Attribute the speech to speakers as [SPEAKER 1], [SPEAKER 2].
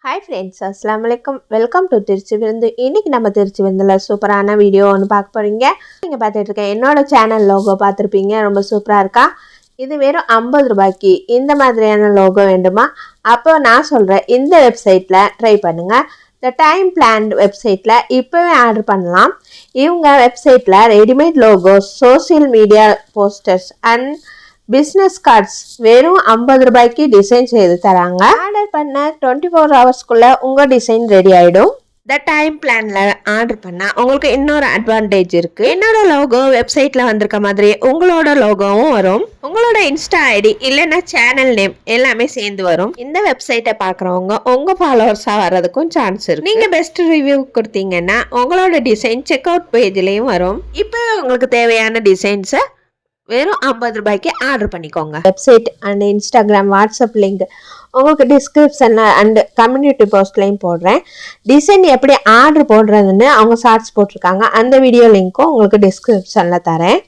[SPEAKER 1] Hi friends, Assalamualaikum. Welcome to Trichy விருந்து. இன்னைக்கு நம்ம திருச்சி விருந்துல சூப்பரான வீடியோ ஒன்று பார்க்க போறீங்க. நீங்க பார்த்துட்டு இருக்க என்னோட சேனல் லோகோ பார்த்துருப்பீங்க, ரொம்ப சூப்பரா இருக்கா? இது வெறும் 50 ரூபாய்க்கு இந்த மாதிரியான லோகோ வேண்டுமா? அப்போ நான் சொல்றேன், இந்த வெப்சைட்ல ட்ரை பண்ணுங்க. த டைம் பிளான் வெப்சைட்ல இப்போவே ஆர்டர் பண்ணலாம். இவங்க வெப்சைட்ல readymade logo, social media posters and business cards வெறும் 50 ரூபாய்க்கு டிசைன் செய்து தராங்க. ஆர்டர் பண்ண 24 ஹவர்ஸ்க்குள்ள உங்கள் டிசைன் ரெடி ஆகிடும். த டைம் பிளான்ல ஆர்டர் பண்ணால் உங்களுக்கு இன்னொரு அட்வான்டேஜ் இருக்குது. என்னோட லோகோ வெப்சைட்டில் வந்திருக்க மாதிரி உங்களோட லோகோவும் வரும். உங்களோட இன்ஸ்டா ஐடி இல்லைன்னா சேனல் நேம் எல்லாமே சேர்ந்து வரும். இந்த வெப்சைட்டை பார்க்குறவங்க உங்கள் ஃபாலோவர்ஸாக வர்றதுக்கும் சான்ஸ் இருக்குது. நீங்கள் பெஸ்ட் ரிவ்யூ கொடுத்தீங்கன்னா உங்களோட டிசைன் செக் அவுட் பேஜ்லேயும் வரும். இப்போ உங்களுக்கு தேவையான டிசைன்ஸை வெறும் 50 ரூபாய்க்கு ஆர்டர் பண்ணிக்கோங்க. Website and Instagram, WhatsApp link உங்களுக்கு டிஸ்கிரிப்ஷனில் அண்ட் கம்யூனிட்டி போஸ்ட்லையும் போடுறேன். டிசைன் எப்படி ஆர்டர் போடுறதுன்னு அவங்க ஷார்ட்ஸ் போட்டிருக்காங்க. அந்த வீடியோ லிங்க்கும் உங்களுக்கு டிஸ்கிரிப்ஷனில் தரேன்.